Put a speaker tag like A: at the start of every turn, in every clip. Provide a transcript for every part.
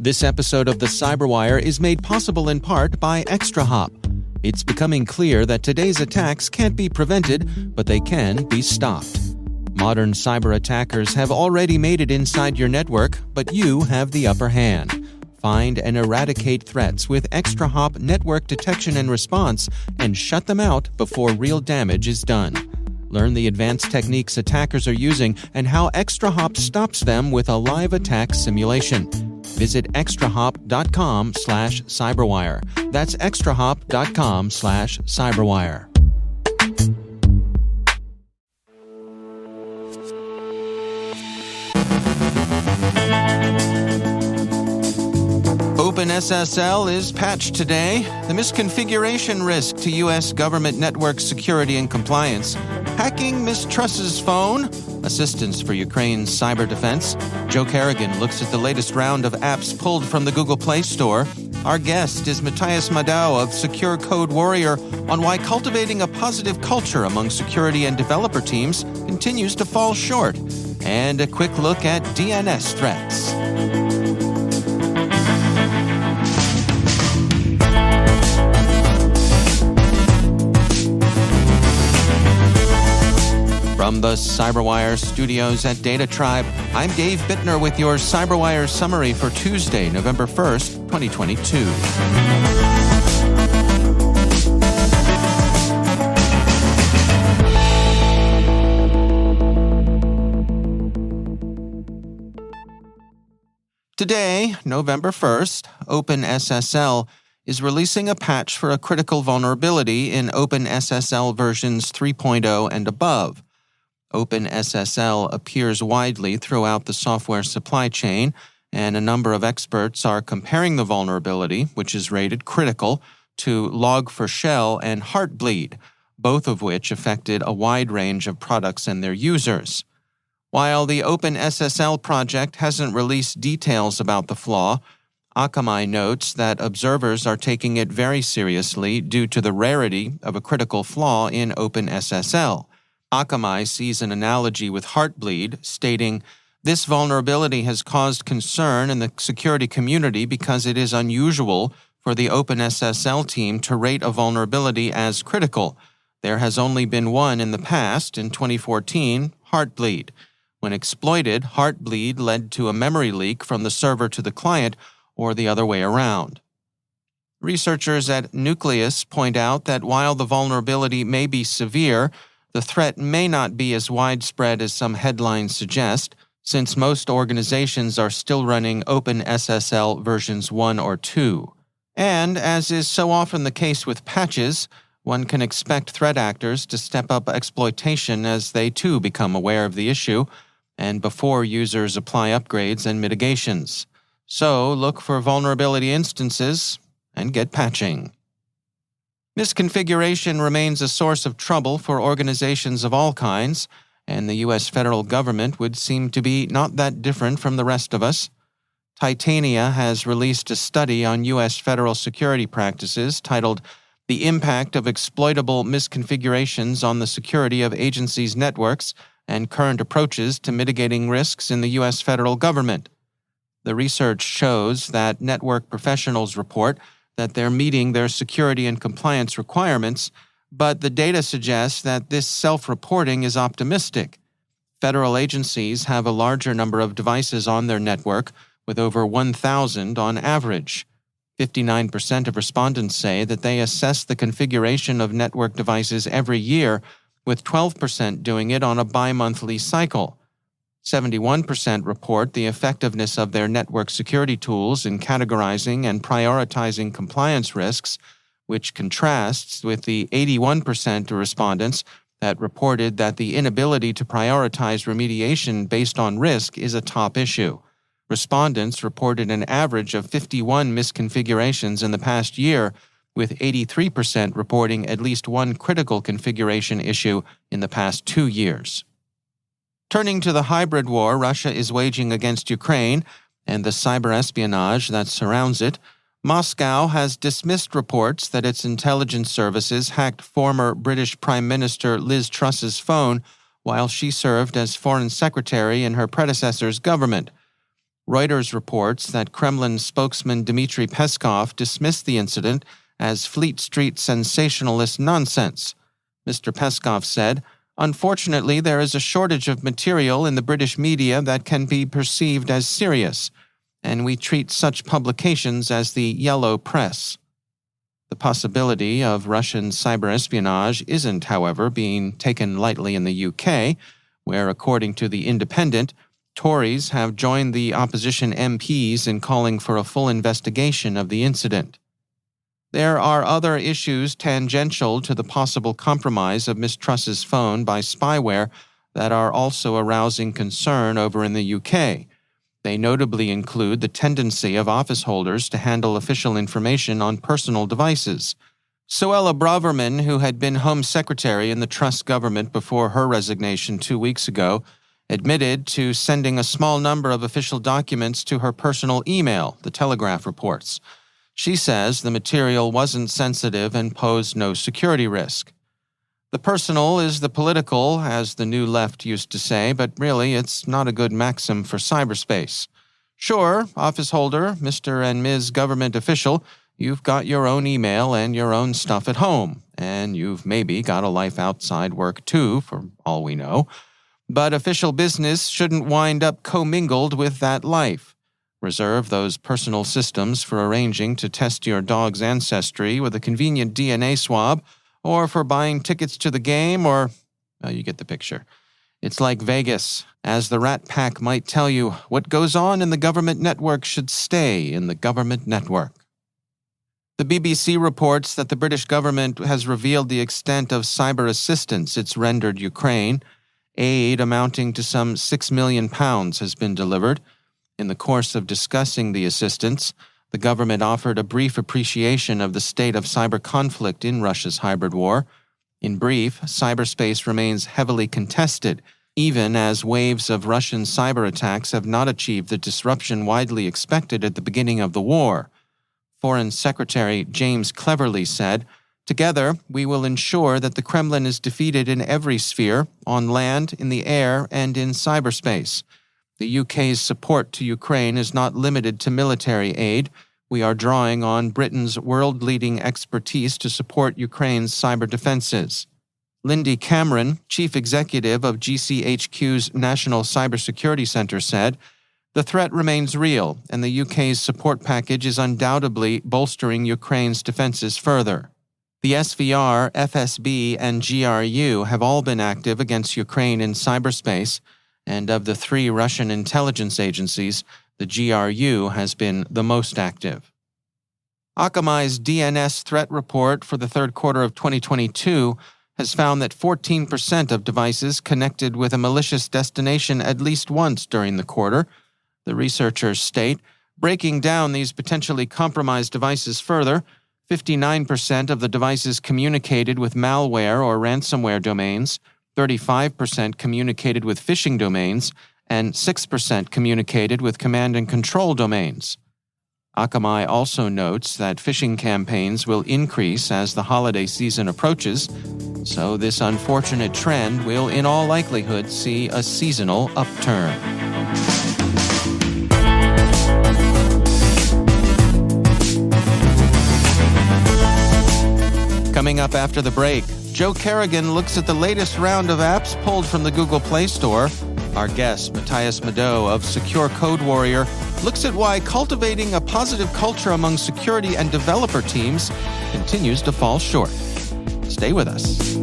A: This episode of the CyberWire is made possible in part by ExtraHop. It's becoming clear that today's attacks can't be prevented, but they can be stopped. Modern cyber attackers have already made it inside your network, but you have the upper hand. Find and eradicate threats with ExtraHop network detection and response and shut them out before real damage is done. Learn the advanced techniques attackers are using and how ExtraHop stops them with a live attack simulation. Visit extrahop.com/cyberwire. That's extrahop.com/cyberwire. OpenSSL is patched today. The misconfiguration risk to U.S. government network security and compliance. Hacking Ms Truss's phone. Assistance for Ukraine's cyber defense. Joe Carrigan looks at the latest round of apps pulled from the Google Play Store. Our guest is Matias Madou of Secure Code Warrior on why cultivating a positive culture among security and developer teams continues to fall short. And a quick look at DNS threats. From the CyberWire studios at Data Tribe, I'm Dave Bittner with your CyberWire summary for Tuesday, November 1st, 2022. Today, November 1st, OpenSSL is releasing a patch for a critical vulnerability in OpenSSL versions 3.0 and above. OpenSSL appears widely throughout the software supply chain, and a number of experts are comparing the vulnerability, which is rated critical, to Log4Shell and Heartbleed, both of which affected a wide range of products and their users. While the OpenSSL project hasn't released details about the flaw, Akamai notes that observers are taking it very seriously due to the rarity of a critical flaw in OpenSSL. Akamai sees an analogy with Heartbleed, stating, "This vulnerability has caused concern in the security community because it is unusual for the OpenSSL team to rate a vulnerability as critical. There has only been one in the past, in 2014, Heartbleed. When exploited, Heartbleed led to a memory leak from the server to the client, or the other way around." Researchers at Nucleus point out that while the vulnerability may be severe, the threat may not be as widespread as some headlines suggest, since most organizations are still running OpenSSL versions 1 or 2. And, as is so often the case with patches, one can expect threat actors to step up exploitation as they too become aware of the issue, and before users apply upgrades and mitigations. So, look for vulnerability instances and get patching. Misconfiguration remains a source of trouble for organizations of all kinds, and the U.S. federal government would seem to be not that different from the rest of us. Titania has released a study on U.S. federal security practices titled "The Impact of Exploitable Misconfigurations on the Security of Agencies' Networks and Current Approaches to Mitigating Risks in the U.S. Federal Government." The research shows that network professionals report that they're meeting their security and compliance requirements, but the data suggests that this self-reporting is optimistic. Federal agencies have a larger number of devices on their network, with over 1,000 on average. 59% of respondents say that they assess the configuration of network devices every year, with 12% doing it on a bi-monthly cycle. 71% report the effectiveness of their network security tools in categorizing and prioritizing compliance risks, which contrasts with the 81% of respondents that reported that the inability to prioritize remediation based on risk is a top issue. Respondents reported an average of 51 misconfigurations in the past year, with 83% reporting at least one critical configuration issue in the past 2 years. Turning to the hybrid war Russia is waging against Ukraine and the cyberespionage that surrounds it, Moscow has dismissed reports that its intelligence services hacked former British Prime Minister Ms Truss's phone while she served as Foreign Secretary in her predecessor's government. Reuters reports that Kremlin spokesman Dmitry Peskov dismissed the incident as Fleet Street sensationalist nonsense. Mr. Peskov said, "Unfortunately, there is a shortage of material in the British media that can be perceived as serious, and we treat such publications as the yellow press." The possibility of Russian cyberespionage isn't, however, being taken lightly in the UK, where, according to The Independent, Tories have joined the opposition MPs in calling for a full investigation of the incident. There are other issues tangential to the possible compromise of Ms Truss's phone by spyware that are also arousing concern over in the UK. They notably include the tendency of office holders to handle official information on personal devices. Suella Braverman, who had been Home Secretary in the Truss government before her resignation 2 weeks ago, admitted to sending a small number of official documents to her personal email, The Telegraph reports. She says the material wasn't sensitive and posed no security risk. The personal is the political, as the New Left used to say, but really it's not a good maxim for cyberspace. Sure, office holder, Mr. and Ms. Government official, you've got your own email and your own stuff at home, and you've maybe got a life outside work too, for all we know. But official business shouldn't wind up commingled with that life. Reserve those personal systems for arranging to test your dog's ancestry with a convenient DNA swab, or for buying tickets to the game, or, well, you get the picture. It's like Vegas. As the Rat Pack might tell you, what goes on in the government network should stay in the government network. The BBC reports that the British government has revealed the extent of cyber assistance it's rendered Ukraine. Aid amounting to some £6 million has been delivered. In the course of discussing the assistance, the government offered a brief appreciation of the state of cyber conflict in Russia's hybrid war. In brief, cyberspace remains heavily contested, even as waves of Russian cyber attacks have not achieved the disruption widely expected at the beginning of the war. Foreign Secretary James Cleverly said, "Together, we will ensure that the Kremlin is defeated in every sphere, on land, in the air, and in cyberspace. The UK's support to Ukraine is not limited to military aid. We are drawing on Britain's world-leading expertise to support Ukraine's cyber defenses." Lindy Cameron, chief executive of GCHQ's National Cybersecurity Center, said, "The threat remains real, and the UK's support package is undoubtedly bolstering Ukraine's defenses further." The SVR, FSB, and GRU have all been active against Ukraine in cyberspace, and of the 3 Russian intelligence agencies, the GRU has been the most active. Akamai's DNS threat report for the third quarter of 2022 has found that 14% of devices connected with a malicious destination at least once during the quarter. The researchers state, breaking down these potentially compromised devices further, 59% of the devices communicated with malware or ransomware domains, 35% communicated with phishing domains, and 6% communicated with command and control domains. Akamai also notes that phishing campaigns will increase as the holiday season approaches, so this unfortunate trend will in all likelihood see a seasonal upturn. Coming up after the break, Joe Carrigan looks at the latest round of apps pulled from the Google Play Store. Our guest, Matias Madou of Secure Code Warrior, looks at why cultivating a positive culture among security and developer teams continues to fall short. Stay with us.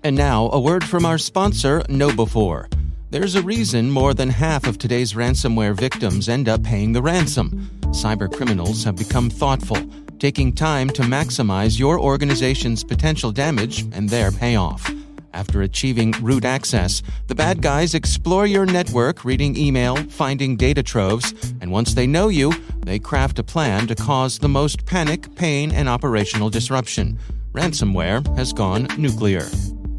A: And now, a word from our sponsor, KnowBe4. There's a reason more than half of today's ransomware victims end up paying the ransom. Cybercriminals have become thoughtful, taking time to maximize your organization's potential damage and their payoff. After achieving root access, the bad guys explore your network, reading email, finding data troves, and once they know you, they craft a plan to cause the most panic, pain, and operational disruption. Ransomware has gone nuclear.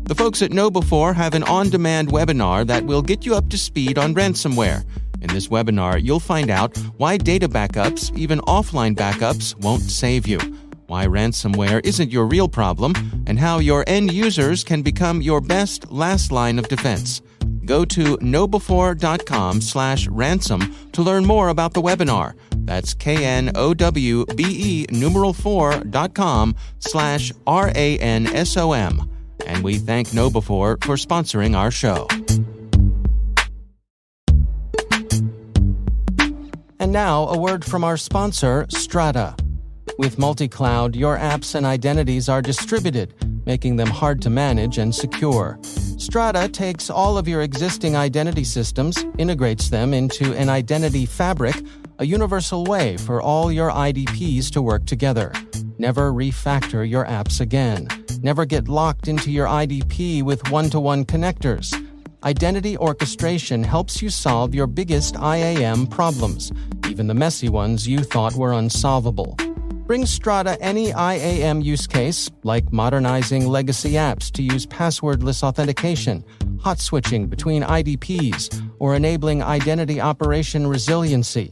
A: The folks at KnowBe4 have an on-demand webinar that will get you up to speed on ransomware. In this webinar, you'll find out why data backups, even offline backups, won't save you, why ransomware isn't your real problem, and how your end users can become your best last line of defense. Go to knowbefore.com/ransom to learn more about the webinar. That's knowbe4.com/ransom. And we thank KnowBefore for sponsoring our show. And now, a word from our sponsor, Strata. With multi-cloud, your apps and identities are distributed, making them hard to manage and secure. Strata takes all of your existing identity systems, integrates them into an identity fabric, a universal way for all your IDPs to work together. Never refactor your apps again. Never get locked into your IDP with one-to-one connectors. Identity orchestration helps you solve your biggest IAM problems, even the messy ones you thought were unsolvable. Bring Strata any IAM use case, like modernizing legacy apps to use passwordless authentication, hot switching between IDPs, or enabling identity operation resiliency.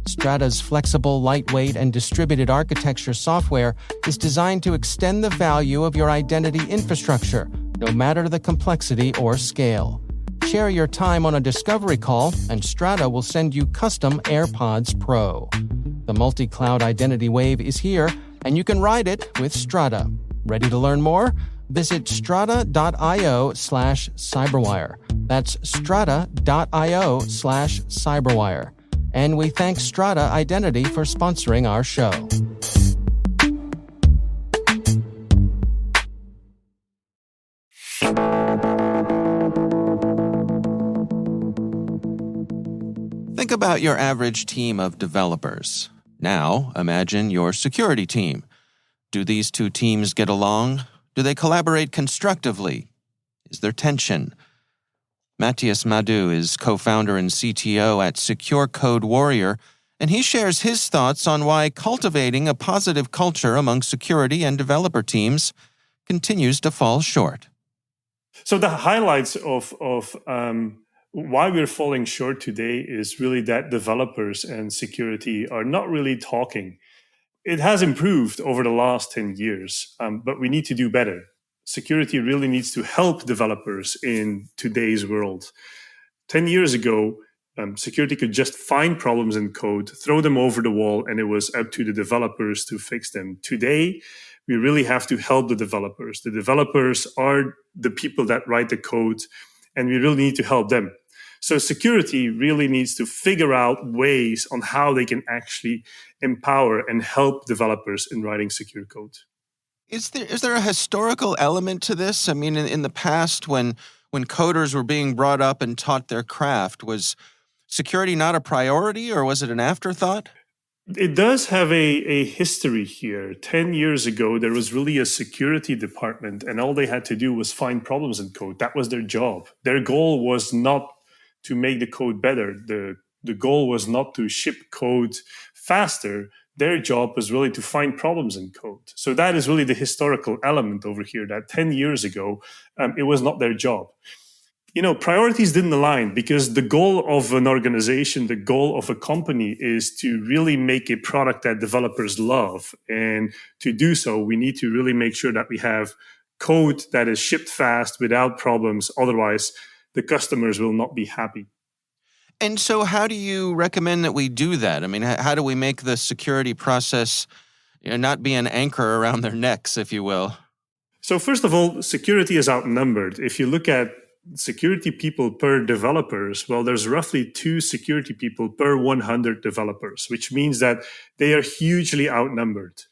A: Strata's flexible, lightweight, and distributed architecture software is designed to extend the value of your identity infrastructure, no matter the complexity or scale. Share your time on a discovery call, and Strata will send you custom AirPods Pro. The multi-cloud identity wave is here, and you can ride it with Strata. Ready to learn more? Visit strata.io/CyberWire. That's strata.io/CyberWire. And we thank Strata Identity for sponsoring our show. Think about your average team of developers. Now, imagine your security team. Do these two teams get along? Do they collaborate constructively? Is there tension? Matias Madou is co-founder and CTO at Secure Code Warrior, and he shares his thoughts on why cultivating a positive culture among security and developer teams continues to fall short.
B: So the highlights of why we're falling short today is really that developers and security are not really talking. It has improved over the last 10 years, but we need to do better. Security really needs to help developers in today's world. 10 years ago, security could just find problems in code, throw them over the wall, and it was up to the developers to fix them. Today, we really have to help the developers. The developers are the people that write the code, and we really need to help them. So security really needs to figure out ways on how they can actually empower and help developers in writing secure code.
A: Is there a historical element to this? I mean, in the past, when coders were being brought up and taught their craft, was security not a priority, or was it an afterthought?
B: It does have a history here. 10 years ago, there was really a security department, and all they had to do was find problems in code. That was their job. Their goal was not to make the code better. The goal was not to ship code faster. Their job was really to find problems in code. So that is really the historical element over here, that 10 years ago, it was not their job. Priorities didn't align because the goal of an organization, the goal of a company is to really make a product that developers love. And to do so, we need to really make sure that we have code that is shipped fast without problems. Otherwise, the customers will not be happy.
A: And so how do you recommend that we do that? I mean, how do we make the security process not be an anchor around their necks, if you will?
B: So first of all, security is outnumbered. If you look at security people per developers, well, there's roughly 2 security people per 100 developers, which means that they are hugely outnumbered.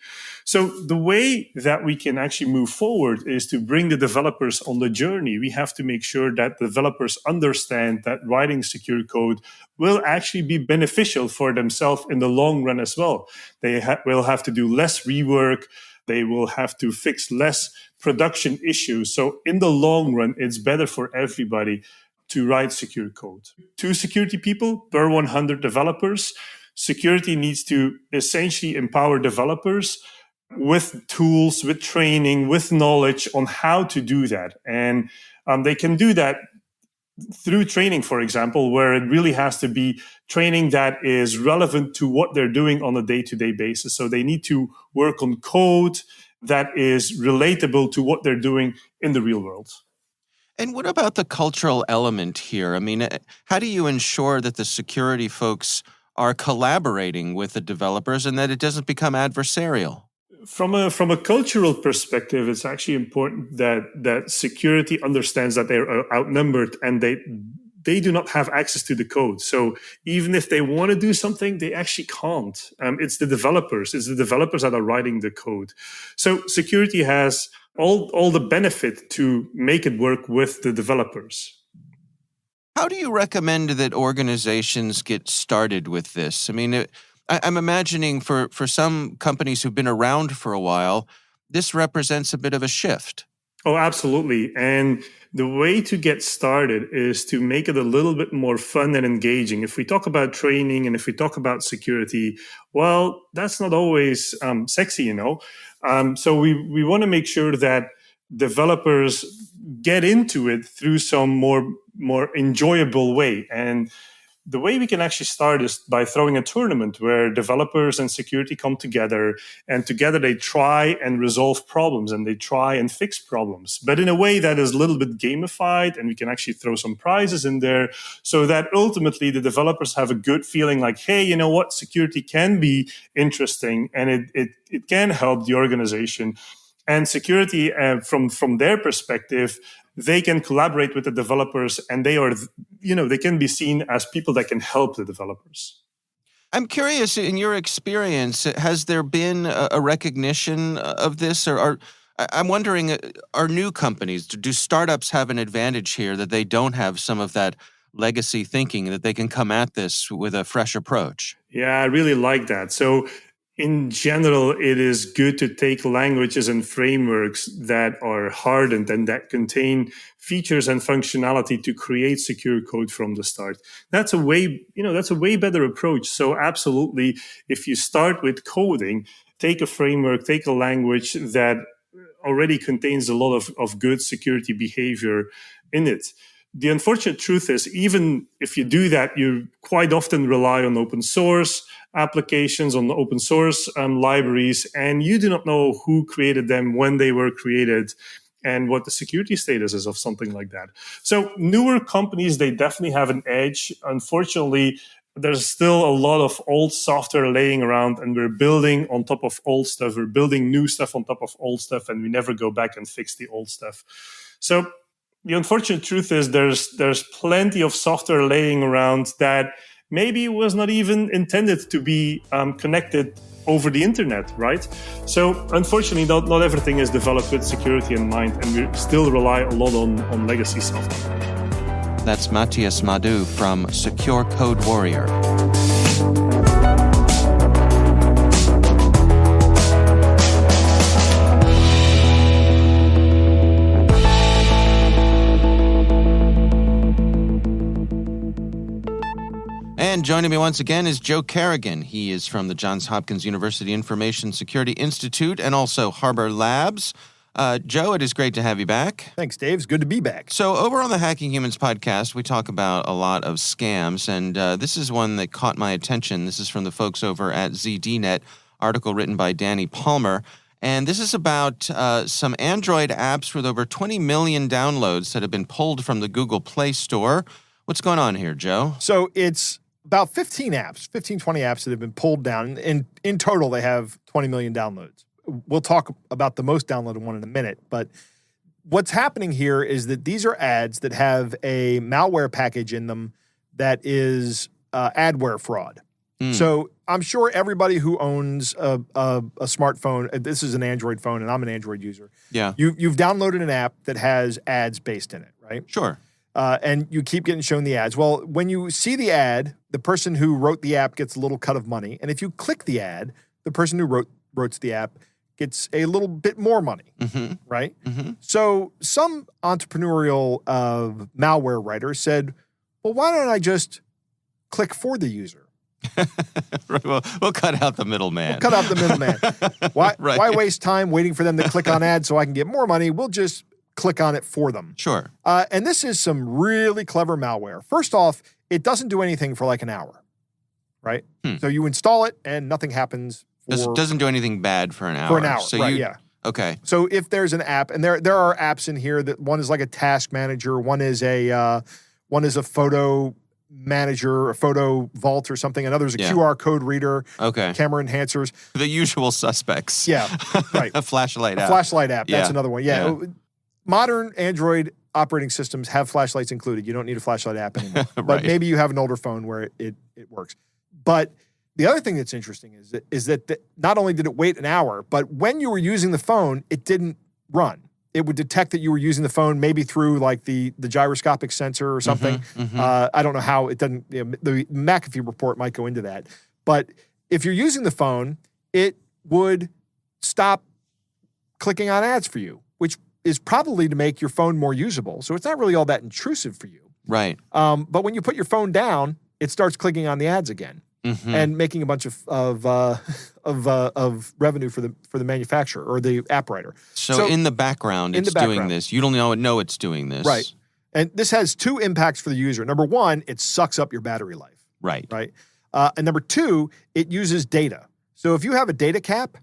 B: So the way that we can actually move forward is to bring the developers on the journey. We have to make sure that developers understand that writing secure code will actually be beneficial for themselves in the long run as well. They will have to do less rework. They will have to fix less production issues. So in the long run, it's better for everybody to write secure code. 2 security people per 100 developers. Security needs to essentially empower developers with tools, with training, with knowledge on how to do that. And they can do that through training, for example, where it really has to be training that is relevant to what they're doing on a day-to-day basis. So they need to work on code that is relatable to what they're doing in the real world.
A: And what about the cultural element here? I mean, how do you ensure that the security folks are collaborating with the developers and that it doesn't become adversarial?
B: From a cultural perspective, it's actually important that security understands that they're outnumbered and they do not have access to the code. So even if they want to do something, they actually can't. It's the developers that are writing the code. So security has all the benefit to make it work with the developers.
A: How do you recommend that organizations get started with this? I mean, I'm imagining for some companies who've been around for a while, this represents a bit of a shift.
B: Oh, absolutely. And the way to get started is to make it a little bit more fun and engaging. If we talk about training and if we talk about security, well, that's not always sexy, you know. So we want to make sure that developers get into it through some more enjoyable way. And the way we can actually start is by throwing a tournament where developers and security come together, and together they try and resolve problems and they try and fix problems, but in a way that is a little bit gamified, and we can actually throw some prizes in there so that ultimately the developers have a good feeling like, hey, you know what, security can be interesting and it can help the organization. And security, from their perspective, they can collaborate with the developers, and they can be seen as people that can help the developers.
A: I'm curious, in your experience, has there been a recognition of this, or I'm wondering, are new companies, do startups have an advantage here that they don't have some of that legacy thinking, that they can come at this with a fresh approach?
B: Yeah, I really like that. So in general, it is good to take languages and frameworks that are hardened and that contain features and functionality to create secure code from the start. That's a way better approach. So absolutely, if you start with coding, take a framework, take a language that already contains a lot of good security behavior in it. The unfortunate truth is, even if you do that, you quite often rely on open source applications, on the open source libraries, and you do not know who created them, when they were created, and what the security status is of something like that. So newer companies, they definitely have an edge. Unfortunately, there's still a lot of old software laying around, and we're building on top of old stuff. We're building new stuff on top of old stuff, and we never go back and fix the old stuff. So the unfortunate truth is there's plenty of software laying around that maybe was not even intended to be connected over the internet, right? So unfortunately, not everything is developed with security in mind, and we still rely a lot on legacy software.
A: That's Matias Madou from Secure Code Warrior. And joining me once again is Joe Carrigan. He is from the Johns Hopkins University Information Security Institute and also Harbor Labs. Joe, it is great to have you back.
C: Thanks, Dave. It's good to be back.
A: So over on the Hacking Humans podcast, we talk about a lot of scams, and this is one that caught my attention. This is from the folks over at ZDNet, article written by Danny Palmer. And this is about some Android apps with over 20 million downloads that have been pulled from the Google Play Store. What's going on here, Joe?
C: So it's about 15 apps, 15, 20 apps that have been pulled down. And in total, they have 20 million downloads. We'll talk about the most downloaded one in a minute. But what's happening here is that these are ads that have a malware package in them that is adware fraud. So I'm sure everybody who owns a smartphone, this is an Android phone and I'm an Android user.
A: Yeah.
C: You've downloaded an app that has ads based in it, right?
A: Sure.
C: And you keep getting shown the ads. Well, when you see the ad, the person who wrote the app gets a little cut of money. And if you click the ad, the person who wrote the app gets a little bit more money, right? So some entrepreneurial malware writer said, well, why don't I just click for the user?
A: Right, well, we'll cut out the middleman.
C: Why waste time waiting for them to click on ads so I can get more money? We'll just click on it for them.
A: Sure.
C: And this is some really clever malware. First off, it doesn't do anything for like an hour, right? So you install it and nothing happens.
A: Doesn't do anything bad for an hour.
C: For an hour,
A: so
C: right, yeah.
A: Okay.
C: So if there's an app, and there are apps in here that one is like a task manager, one is a photo manager, a photo vault or something, another is a QR code reader, camera enhancers.
A: The usual suspects.
C: Yeah, right.
A: A flashlight app.
C: A flashlight app, that's another one.
A: Yeah.
C: Modern Android operating systems have flashlights included. You don't need a flashlight app anymore. But maybe you have an older phone where it works. But the other thing that's interesting is that not only did it wait an hour, but when you were using the phone, it didn't run. It would detect that you were using the phone maybe through like the gyroscopic sensor or something. I don't know how it doesn't. The McAfee report might go into that. But if you're using the phone, it would stop clicking on ads for you, which is probably to make your phone more usable. So it's not really all that intrusive for you.
A: Right.
C: But when you put your phone down, it starts clicking on the ads again. And making a bunch of revenue for the manufacturer or the app writer.
A: So in the background, it's doing this. You don't know it's doing this.
C: Right. And this has two impacts for the user. Number one, it sucks up your battery life.
A: Right.
C: Right. And number two, it uses data. So if you have a data cap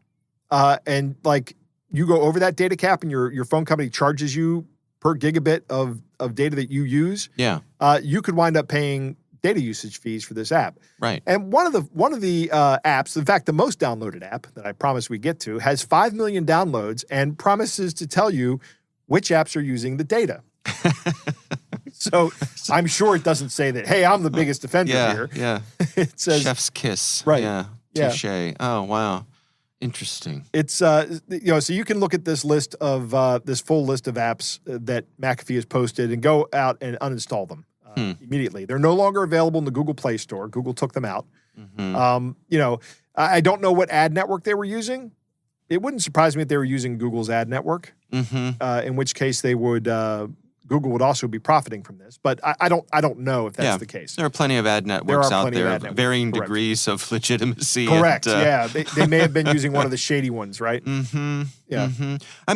C: and like you go over that data cap and your phone company charges you per gigabit of data that you use, you could wind up paying data usage fees for this app.
A: Right.
C: And one of the apps, in fact, the most downloaded app that I promise we get to, has 5 million downloads and promises to tell you which apps are using the data. So I'm sure it doesn't say that, hey, I'm the biggest offender here.
A: Yeah.
C: It says
A: chef's kiss.
C: Right.
A: Yeah. Touché. Oh, wow. Interesting.
C: It's so you can look at this list of this full list of apps that McAfee has posted and go out and uninstall them. Immediately. They're no longer available in the Google Play Store. Google took them out. I don't know what ad network they were using. It wouldn't surprise me if they were using Google's ad network, in which case they would Google would also be profiting from this. But I don't know if that's the case.
A: There are plenty of ad networks out there, varying degrees of legitimacy.
C: Correct. They may have been using one of the shady ones, right? I'm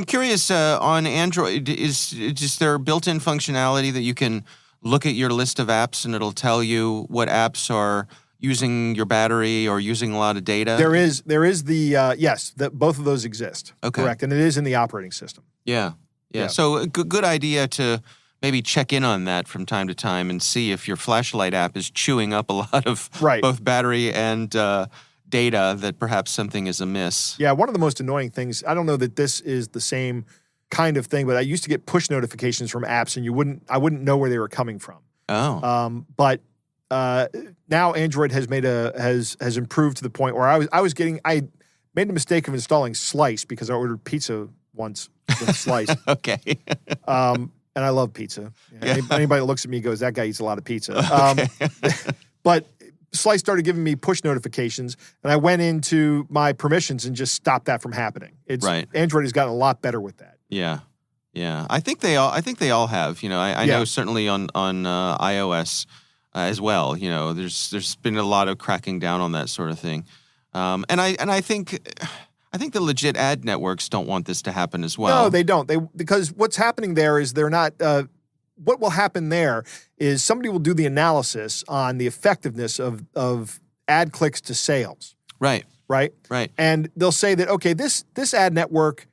A: curious on Android. Is there built-in functionality that you can look at your list of apps and it'll tell you what apps are using your battery or using a lot of data?
C: There is both of those exist. Okay. Correct. And it is in the operating system.
A: Yeah. So a good idea to maybe check in on that from time to time and see if your flashlight app is chewing up a lot of both battery and data, that perhaps something is amiss.
C: Yeah, one of the most annoying things, I don't know that this is the same kind of thing, but I used to get push notifications from apps and I wouldn't know where they were coming from. But now Android has has improved to the point where I made the mistake of installing Slice because I ordered pizza once with Slice.
A: Okay.
C: And I love pizza. Anybody that looks at me goes, that guy eats a lot of pizza. But Slice started giving me push notifications, and I went into my permissions and just stopped that from happening. Android has gotten a lot better with that.
A: Yeah. I think they all have. I know certainly on iOS as well. There's been a lot of cracking down on that sort of thing. And I think the legit ad networks don't want this to happen as well.
C: No, they don't. Because what's happening there is they're not. What will happen there is somebody will do the analysis on the effectiveness of ad clicks to sales. Right. And they'll say that, okay, this ad network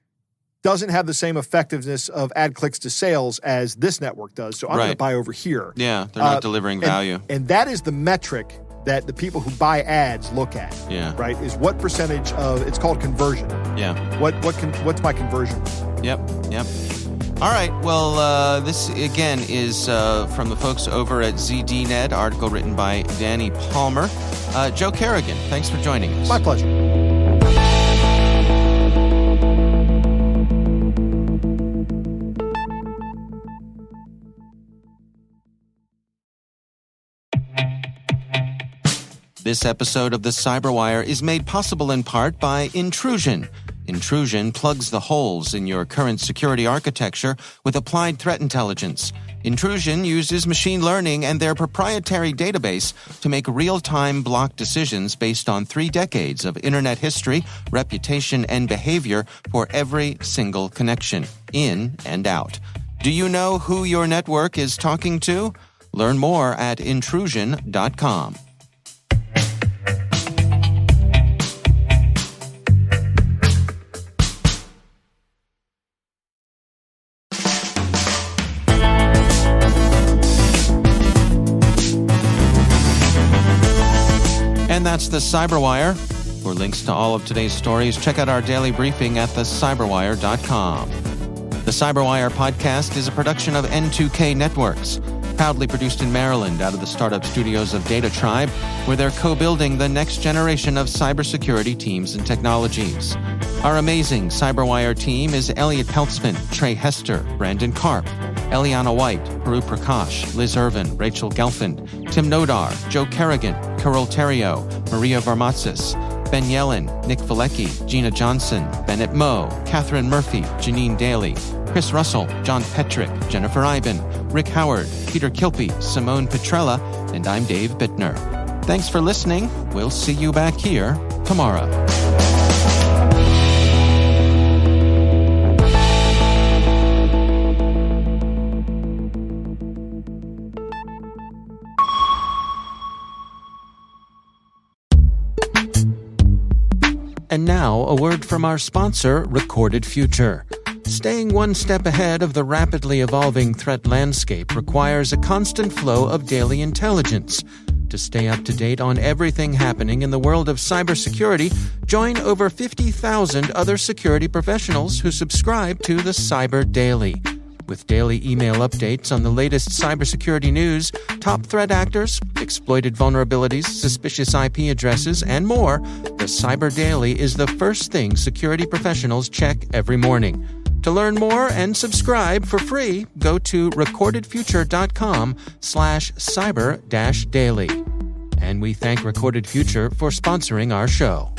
C: doesn't have the same effectiveness of ad clicks to sales as this network does, so I'm going to buy over here.
A: Yeah, they're not delivering value.
C: And that is the metric that the people who buy ads look at.
A: Yeah.
C: Right? Is what percentage of, it's called conversion.
A: Yeah.
C: What's my conversion?
A: Yep. All right. Well, this, again, is from the folks over at ZDNet, article written by Danny Palmer. Joe Carrigan, thanks for joining us.
C: My pleasure.
A: This episode of the CyberWire is made possible in part by Intrusion. Intrusion plugs the holes in your current security architecture with applied threat intelligence. Intrusion uses machine learning and their proprietary database to make real-time block decisions based on 3 decades of internet history, reputation, and behavior for every single connection, in and out. Do you know who your network is talking to? Learn more at intrusion.com. And that's the CyberWire. For links to all of today's stories, check out our daily briefing at thecyberwire.com. The CyberWire podcast is a production of N2K Networks, proudly produced in Maryland out of the startup studios of Data Tribe, where they're co-building the next generation of cybersecurity teams and technologies. Our amazing CyberWire team is Elliot Peltzman, Trey Hester, Brandon Karp, Eliana White, Peru Prakash, Liz Irvin, Rachel Gelfand, Tim Nodar, Joe Carrigan, Carol Terrio, Maria Varmatzis, Ben Yellen, Nick Valecki, Gina Johnson, Bennett Moe, Catherine Murphy, Janine Daly, Chris Russell, John Petrick, Jennifer Iben, Rick Howard, Peter Kilpie, Simone Petrella, and I'm Dave Bittner. Thanks for listening. We'll see you back here tomorrow. And now, a word from our sponsor, Recorded Future. Staying one step ahead of the rapidly evolving threat landscape requires a constant flow of daily intelligence. To stay up to date on everything happening in the world of cybersecurity, join over 50,000 other security professionals who subscribe to the Cyber Daily. With daily email updates on the latest cybersecurity news, top threat actors, exploited vulnerabilities, suspicious IP addresses, and more, the Cyber Daily is the first thing security professionals check every morning. To learn more and subscribe for free, go to recordedfuture.com/cyber-daily. And we thank Recorded Future for sponsoring our show.